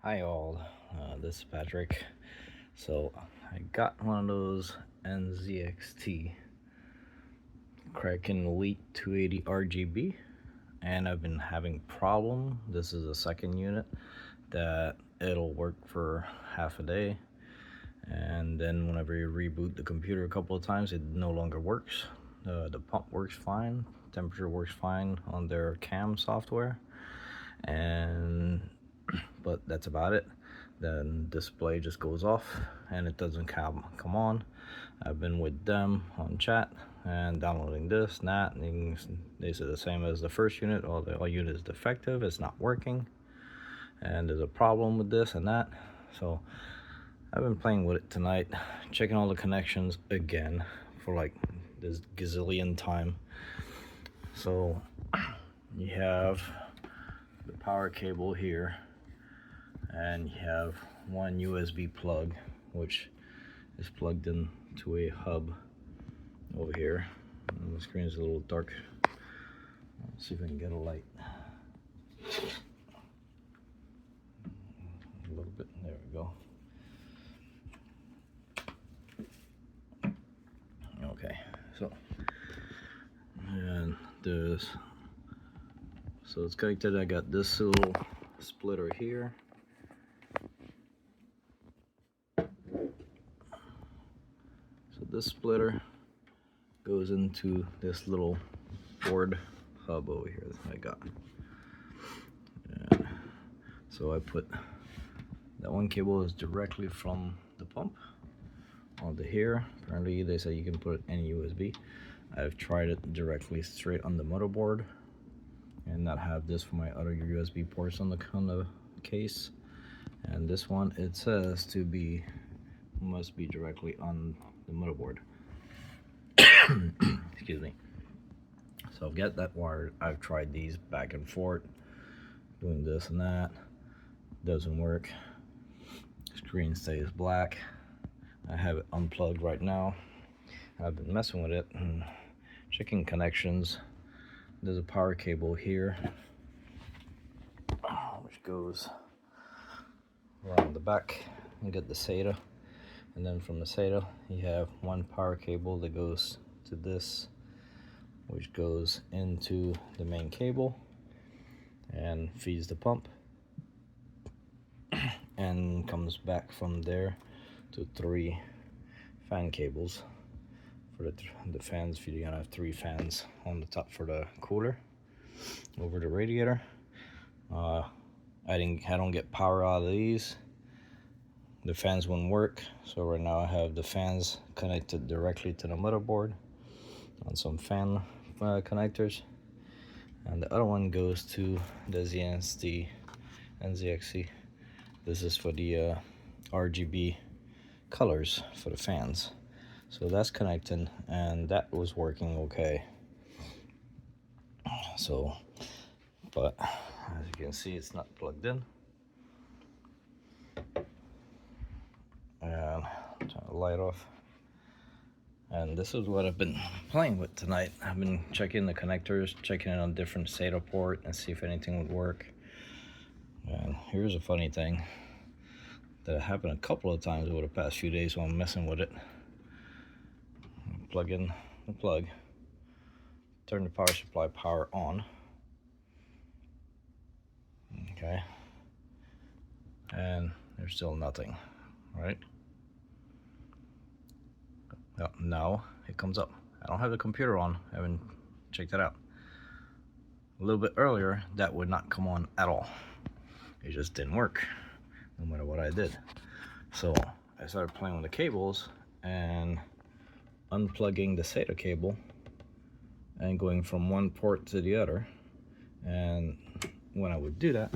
Hi all, this is Patrick. So I got one of those NZXT Elite 280 RGB, and I've been having problem. This is the second unit that it'll work for half a day, and then whenever you reboot the computer a couple of times, it no longer works. The pump works fine, temperature works fine on their cam software, and but that's about it. Then display just goes off and it doesn't come on. I've been with them on chat and downloading this and that, and they say the same as the first unit. All unit is defective, it's not working, and there's a problem with this and that. So I've been playing with it tonight, checking all the connections again for like this gazillion time. So you have the power cable here, and you have one USB plug which is plugged into a hub over here. And the screen is a little dark. Let's see if I can get a light. A little bit, there we go. Okay, so and there's, so it's connected. I got this little splitter here. So this splitter goes into this little board hub over here that I got. And so I put that one cable is directly from the pump onto here. Apparently they say you can put it any USB. I've tried it directly straight on the motherboard and not have this for my other USB ports on the case. And this one, it says to be, must be directly on the motherboard. Excuse me. So I've got that wired. I've tried these back and forth, doing this and that. Doesn't work. Screen stays black. I have it unplugged right now. I've been messing with it and checking connections. There's a power cable here which goes around the back and get the SATA, and then from the SATA you have one power cable that goes to this, which goes into the main cable and feeds the pump, and comes back from there to 3 fan cables for the fans. If you're gonna have 3 fans on the top for the cooler over the radiator. I don't get power out of these. The fans wouldn't work, so right now I have the fans connected directly to the motherboard on some fan connectors, and the other one goes to the NZXT. This is for the RGB colors for the fans. So that's connecting, and that was working okay. So, but as you can see, it's not plugged in. And turn the light off. And this is what I've been playing with tonight. I've been checking the connectors, checking it on different SATA port and see if anything would work. And here's a funny thing that happened a couple of times over the past few days while I'm messing with it. Plug in the plug, turn the power supply power on. Okay. And there's still nothing, right? Now it comes up. I don't have the computer on. I haven't checked that out. A little bit earlier, that would not come on at all. It just didn't work, no matter what I did. So I started playing with the cables and unplugging the SATA cable and going from one port to the other. And when I would do that,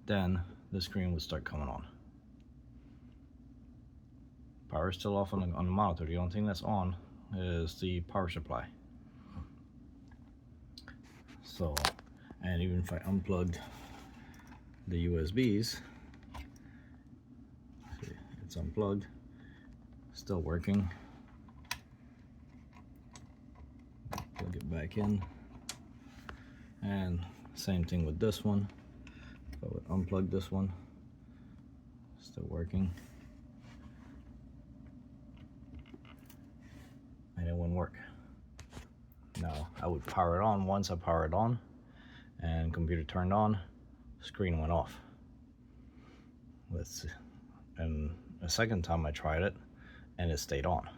then the screen would start coming on. Power is still off on the monitor. The only thing that's on is the power supply. So, and even if I unplugged the USBs, see, it's unplugged, still working. Plug it back in, and same thing with this one. So I would unplug this one, Still working. And it wouldn't work. Now, I would power it on. Once I power it on and computer turned on, screen went off. Let's see. And a second time I tried it and it stayed on,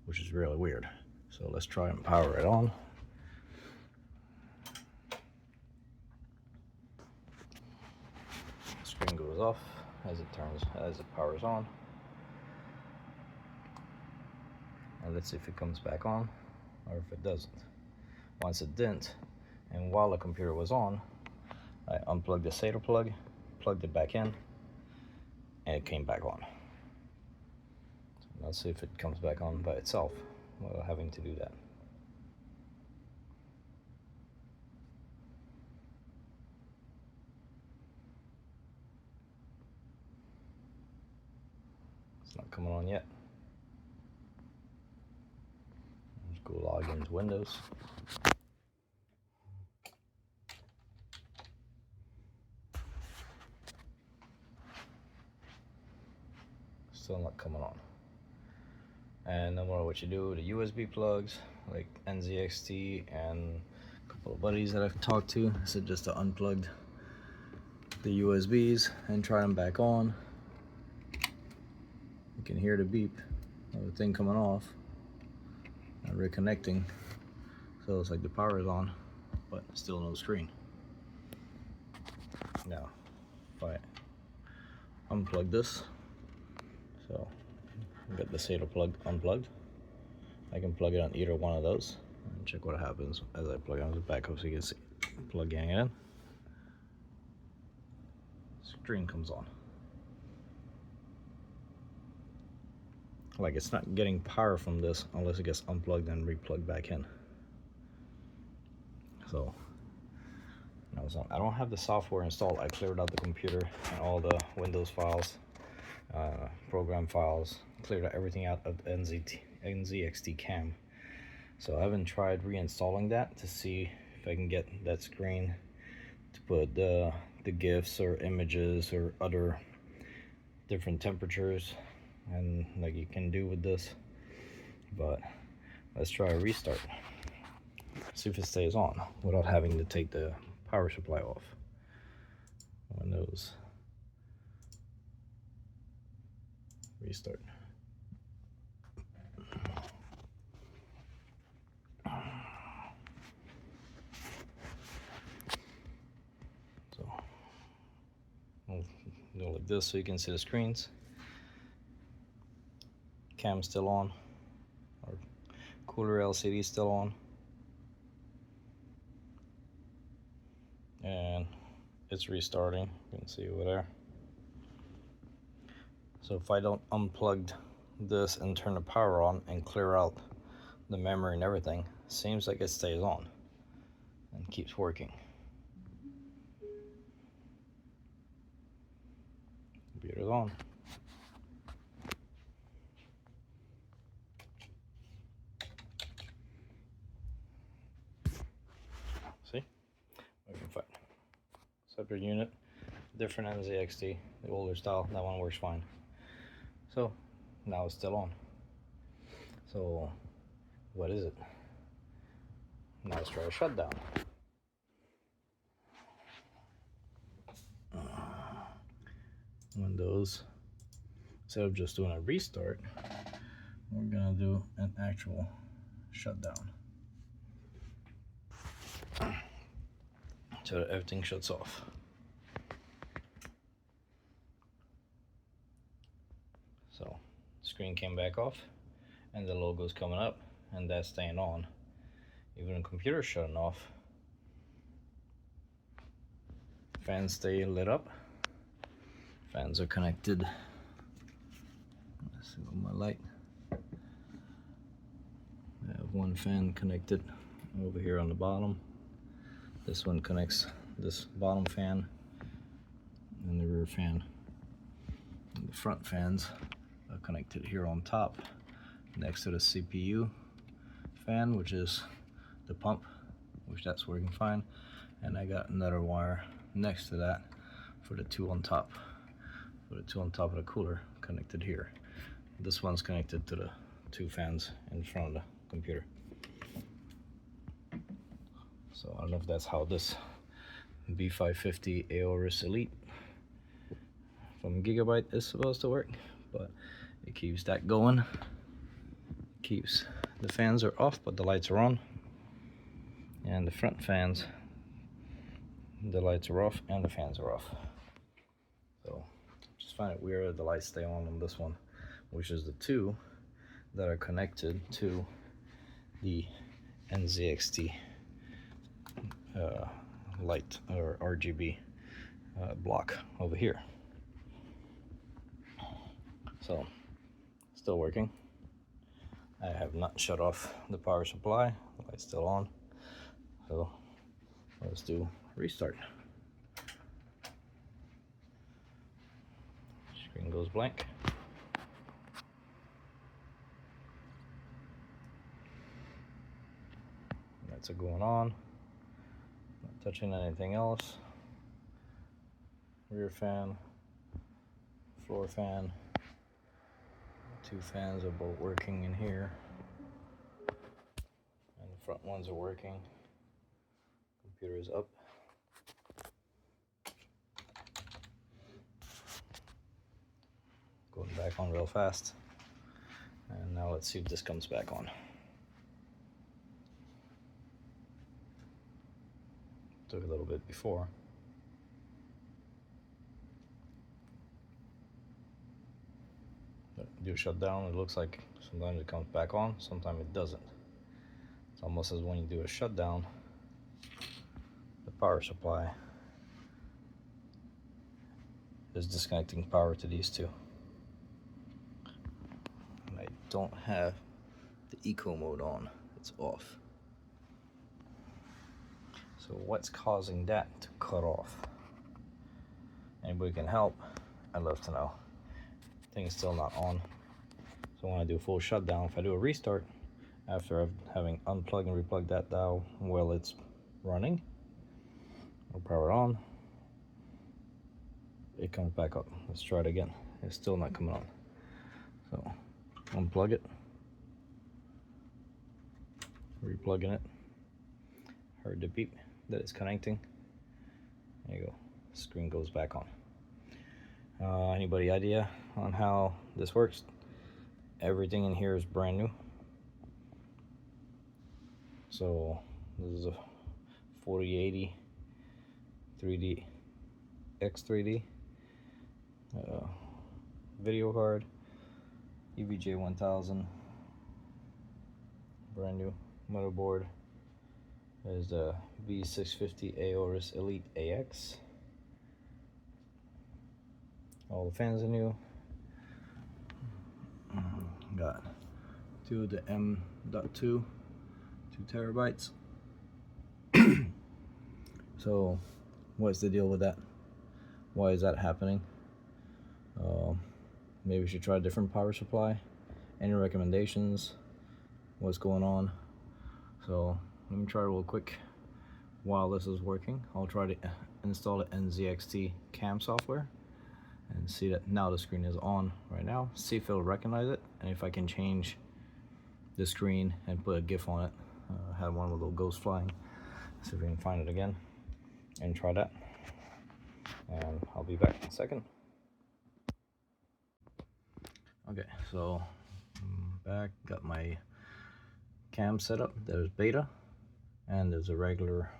which is really weird. So let's try and power it on. Screen goes off as it powers on. And let's see if it comes back on or if it doesn't. Once it didn't, and while the computer was on, I unplugged the SATA plug, plugged it back in, and it came back on. So let's see if it comes back on by itself without having to do that. It's not coming on yet. Let's go log into Windows. Still not coming on. And no matter what you do, the USB plugs like NZXT and a couple of buddies that I've talked to said just to unplug the USBs and try them back on. You can hear the beep of the thing coming off and reconnecting. So it's like the power is on, but still no screen. Now, if I unplug this, so I've got the SATA plug unplugged. I can plug it on either one of those and check what happens as I plug it on the back up so you can see. Plugging it in. Screen comes on. Like it's not getting power from this unless it gets unplugged and replugged back in. So now it's on. I don't have the software installed. I cleared out the computer and all the Windows files, program files, cleared everything out of NZXT Cam. So I haven't tried reinstalling that to see if I can get that screen to put the GIFs or images or other different temperatures and like you can do with this. But let's try a restart. See if it stays on without having to take the power supply off. Windows. Restart. So we'll go like this so you can see the screens. Cam's still on. Our cooler LCD still on. And it's restarting. You can see over there. So if I don't unplug this and turn the power on and clear out the memory and everything, seems like it stays on and keeps working. Computer's on. See? Working fine. Separate unit, different NZXT, the older style, that one works fine. So now it's still on. So what is it? Now let's try a shutdown. Windows, instead of just doing a restart, we're gonna do an actual shutdown. So that everything shuts off. So screen came back off and the logo's coming up and that's staying on. Even the computer shutting off. Fans stay lit up. Fans are connected. Let's see with my light. I have one fan connected over here on the bottom. This one connects this bottom fan and the rear fan. And the front fans are connected here on top next to the CPU fan, which is the pump, which that's working fine. And I got another wire next to that for the two on top Put the two on top of the cooler connected here. This one's connected to the two fans in front of the computer. So I don't know if that's how this B550 RGB Elite from Gigabyte is supposed to work, but it keeps that going. Keeps the fans are off, but the lights are on, and the front fans, the lights are off and the fans are off. So just find it weird that the lights stay on this one, which is the two that are connected to the NZXT light or RGB block over here. So still working. I have not shut off the power supply. The light's still on. So let's do restart. Screen goes blank. Lights are going on. Not touching anything else. Rear fan, floor fan. Two fans are both working in here, and the front ones are working. Computer is up. Going back on real fast. And now let's see if this comes back on. Took a little bit before. Do a shutdown, it looks like sometimes it comes back on, sometimes it doesn't. It's almost as when you do a shutdown, the power supply is disconnecting power to these two. And I don't have the eco mode on, it's off. So what's causing that to cut off? Anybody can help? I'd love to know. Thing's still not on. So when I do a full shutdown, if I do a restart after having unplugged and replugged that dial while it's running, or power on, it comes back up. Let's try it again. It's still not coming on. So unplug it, replugging it. Heard the beep that it's connecting. There you go. Screen goes back on. Anybody idea on how this works? Everything in here is brand new. So this is a 4080 3D X3D video card, EVJ 1000, brand new motherboard. There's the B650 RGB Elite AX. All the fans are new. Got two of the M.2, 2 terabytes. So what's the deal with that? Why is that happening? Maybe we should try a different power supply. Any recommendations? What's going on? So let me try real quick while this is working. I'll try to install the NZXT cam software and see that now the screen is on right now. See if it'll recognize it, and if I can change the screen and put a GIF on it. Had one with little ghost flying. See if we can find it again and try that. And I'll be back in a second. Okay, so I'm back. Got my cam set up. There's beta and there's a regular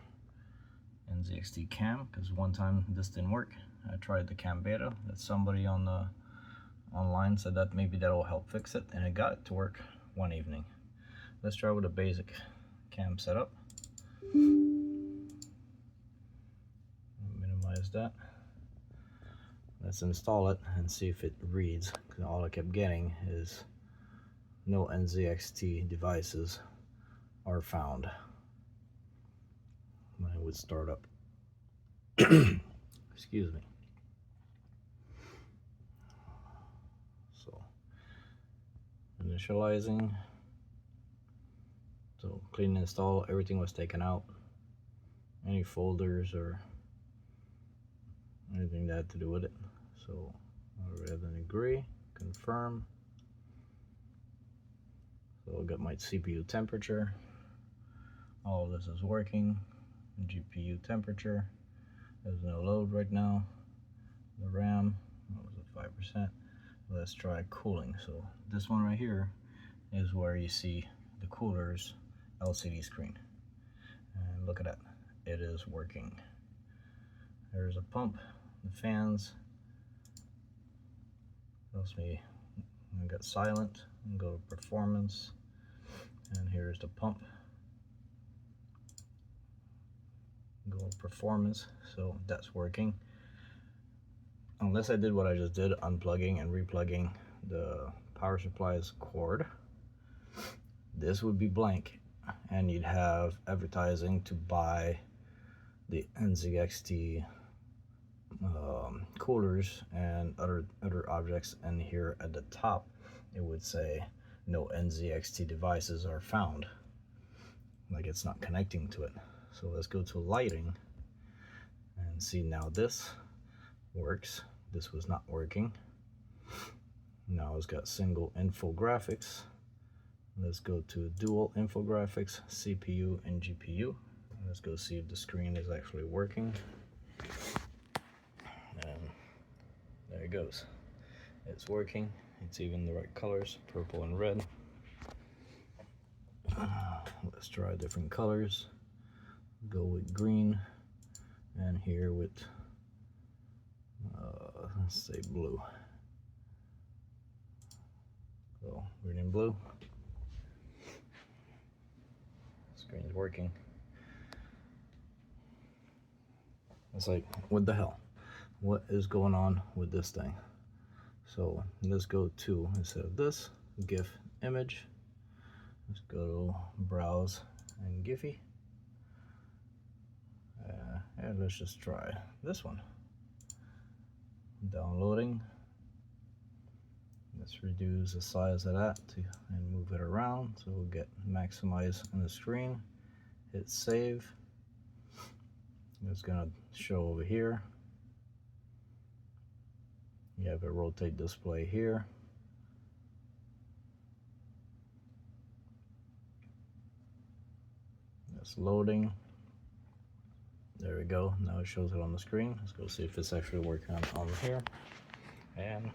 NZXT cam, because one time this didn't work. I tried the cam beta. That somebody on the online said that maybe that'll help fix it, and it got it to work one evening. Let's try with a basic cam setup. Minimize that. Let's install it and see if it reads, because all I kept getting is no NZXT devices are found when it would start up. Excuse me. So initializing. So clean and install, everything was taken out. Any folders or anything that had to do with it. So Rather than agree, confirm. So I'll get my CPU temperature. All of this is working. GPU temperature. There's no load right now. The RAM, what was it, 5%. Let's try cooling. So this one right here is where you see the cooler's LCD screen. And look at that, it is working. There's a pump, the fans. Tells me I got silent, and go to performance. And here's the pump. Go to performance, so that's working. Unless I did what I just did, unplugging and replugging the power supply's cord, this would be blank, and you'd have advertising to buy the NZXT coolers and other objects, and here at the top it would say no NZXT devices are found, like it's not connecting to it. So let's go to lighting and see. Now this works. This was not working. Now it's got single infographics. Let's go to dual infographics, CPU and GPU. Let's go see if the screen is actually working. And there it goes. It's working. It's even the right colors, purple and red. Let's try different colors. Go with green, and here with let's say blue. So green and blue. Screen is working. It's like, what the hell? What is going on with this thing? So let's go to, instead of this, GIF image. Let's go to browse and Giphy. And let's just try this one. Downloading. Let's reduce the size of that and move it around so we'll get maximized on the screen. Hit save. It's gonna show over here. You have a rotate display here. It's loading. There we go. Now it shows it on the screen. Let's go see if it's actually working on here. And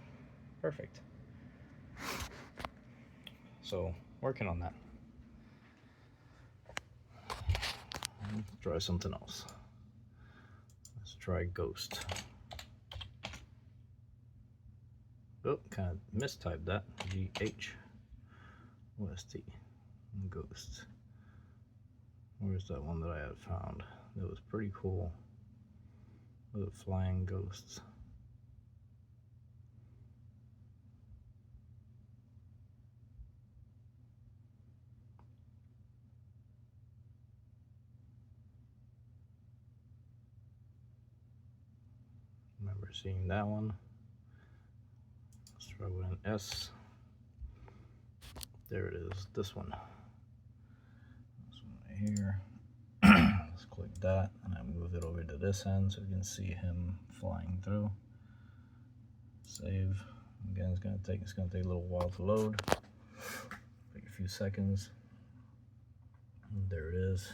perfect. So working on that. Let's try something else. Let's try Ghost. Oh, kind of mistyped that. GHOST. Ghost. Where's that one that I had found? That was pretty cool. The flying ghosts. Remember seeing that one. Let's try with an S. There it is. This one. This one right here. Let's click that, and I move it over to this end so you can see him flying through. Save. Again, it's gonna take a little while to load. Take a few seconds. And there it is.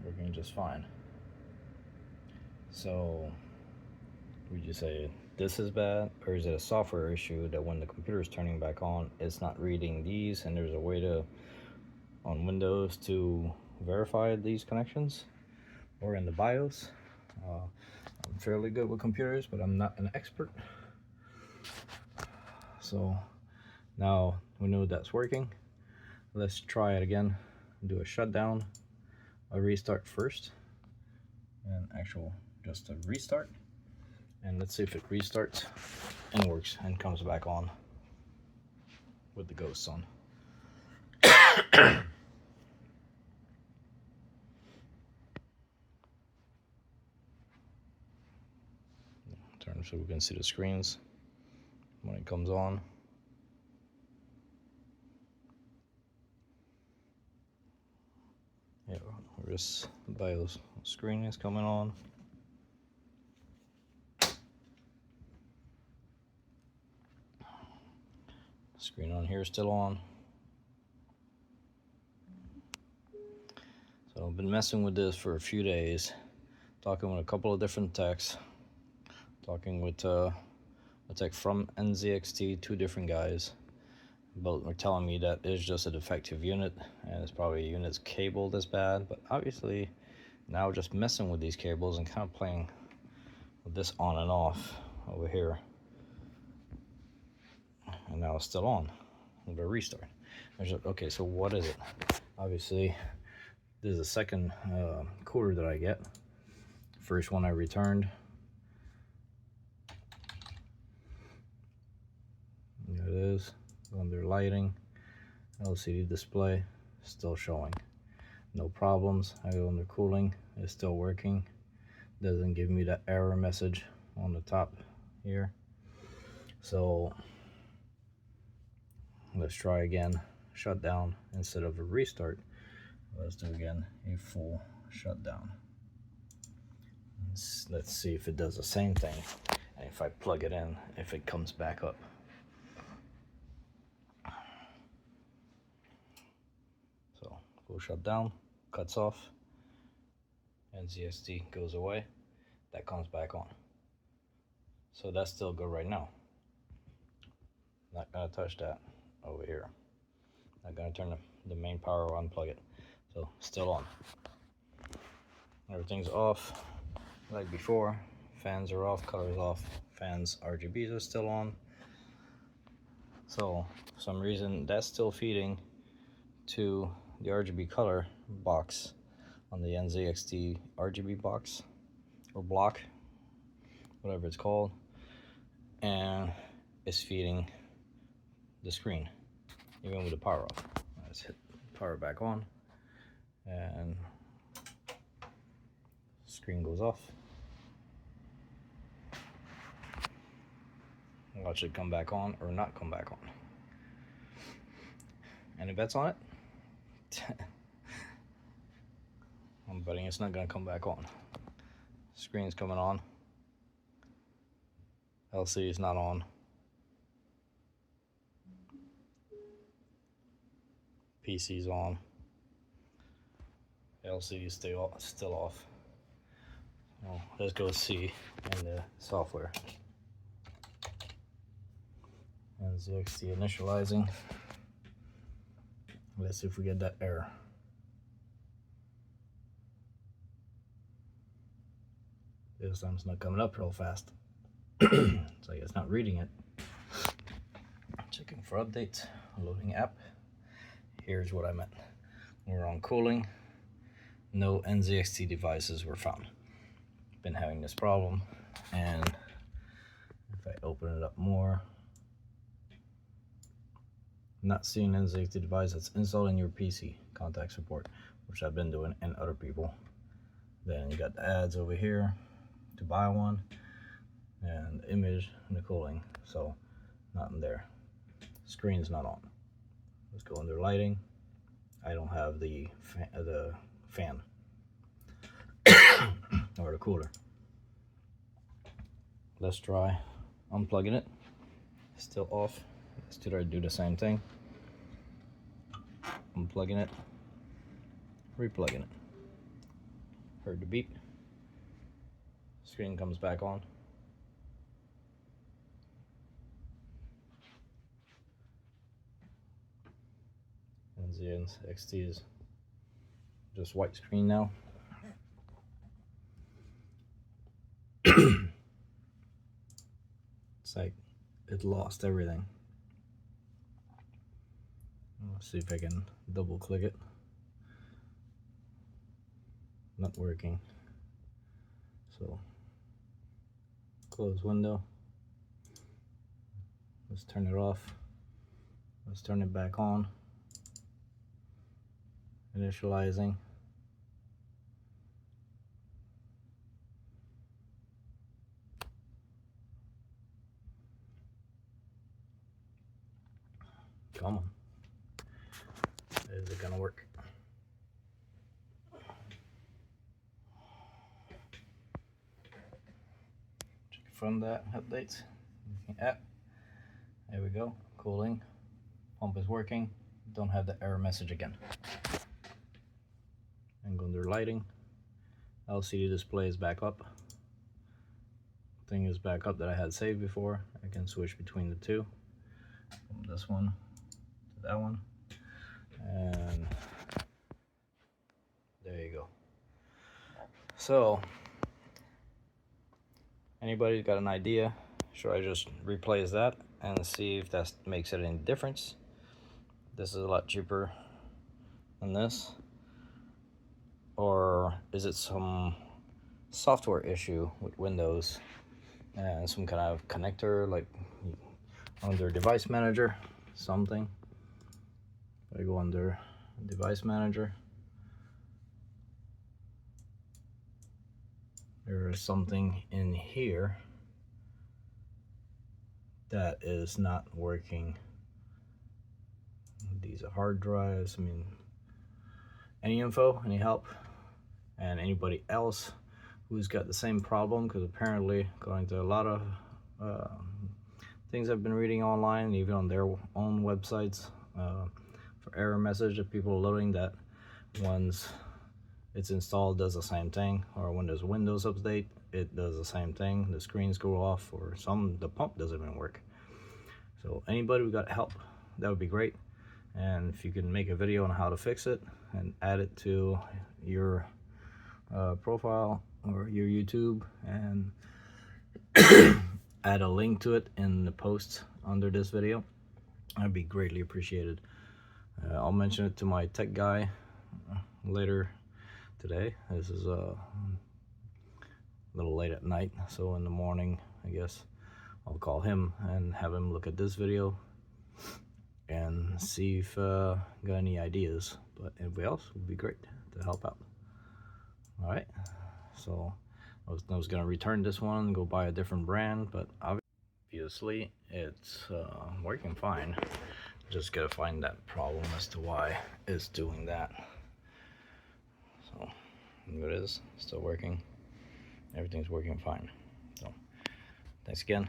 Working just fine. So would you say this is bad, or is it a software issue that when the computer is turning back on, it's not reading these, and there's a way to, on Windows, to verify these connections, or in the BIOS? I'm fairly good with computers, but I'm not an expert. So now we know that's working. Let's try it again. Do a shutdown, a restart first, and just a restart. And let's see if it restarts and works and comes back on with the ghosts on. Turn so we can see the screens when it comes on. Yeah, this BIOS screen is coming on. Screen on here is still on. So I've been messing with this for a few days, talking with a couple of different techs, talking with a tech from NZXT, 2 different guys. Both were telling me that it's just a defective unit and it's probably a unit's cable that's bad, but obviously now just messing with these cables and kind of playing with this on and off over here, and now it's still on with a restart. Okay, so what is it? Obviously this is the second cooler that I get. First one I returned. There it is, under lighting, LCD display, still showing. No problems. I go under cooling, it's still working. Doesn't give me that error message on the top here. So let's try again, shutdown instead of a restart. Let's do again a full shutdown. Let's see if it does the same thing, and if I plug it in, if it comes back up. So full shutdown, cuts off, NZXT goes away, that comes back on. So that's still good right now. Not gonna touch that over here. Not gonna turn the main power or unplug it. So still on. Everything's off like before. Fans are off, colors off, fans, RGBs are still on. So for some reason that's still feeding to the RGB color box on the NZXT RGB box or block, whatever it's called, and it's feeding the screen even with the power off. Let's hit power back on and screen goes off. Watch it come back on or not come back on. Any bets on it? I'm betting it's not gonna come back on. Screen's coming on. LCD is not on. PC's on. LCD is still off. Well, let's go see in the software. NZXT initializing. Let's see if we get that error. This time it's not coming up real fast. It's like it's not reading it. Checking for updates, loading app. Here's what I meant. We're on cooling. No NZXT devices were found. Been having this problem, and if I open it up more, not seeing NZXT device that's installed in your PC. Contact support, which I've been doing, and other people. Then you got the ads over here to buy one, and the image and the cooling. So nothing there. Screen's not on. Let's go under lighting. I don't have the fan or the cooler. Let's try unplugging it. Still off. Let's do the same thing. Unplugging it, replugging it. Heard the beep. Screen comes back on. NZXT is just white screen now. It's like it lost everything. Let's see if I can double click it. Not working. So close window. Let's turn it off. Let's turn it back on. Initializing. Come on. Is it gonna work? Check from that updates. App. There we go. Cooling. pump is working, don't have the error message again. And go under lighting, LCD display is back up. Thing is back up that I had saved before. I can switch between the two, from this one to that one, and there you go. So anybody's got an idea, should I just replace that and see if that makes it any difference? This is a lot cheaper than this, or is it some software issue with Windows and some kind of connector, like under device manager, something? If I go under device manager, there is something in here that is not working. These are hard drives. I mean, any info, any help, and anybody else who's got the same problem, because apparently, according to a lot of things I've been reading online, even on their own websites, for error message that people are loading, that once it's installed does the same thing, or when there's a Windows update it does the same thing, the screens go off, or the pump doesn't even work. So anybody who got help, that would be great. And if you can make a video on how to fix it and add it to your profile or your YouTube, and add a link to it in the post under this video, that'd be greatly appreciated. I'll mention it to my tech guy later today. This is a little late at night, so in the morning I guess I'll call him and have him look at this video and see if got any ideas. But anybody else would be great to help out. All right, so I was gonna return this one and go buy a different brand, but obviously it's working fine. Just gotta find that problem as to why it's doing that. So here it is, still working. Everything's working fine. So thanks again.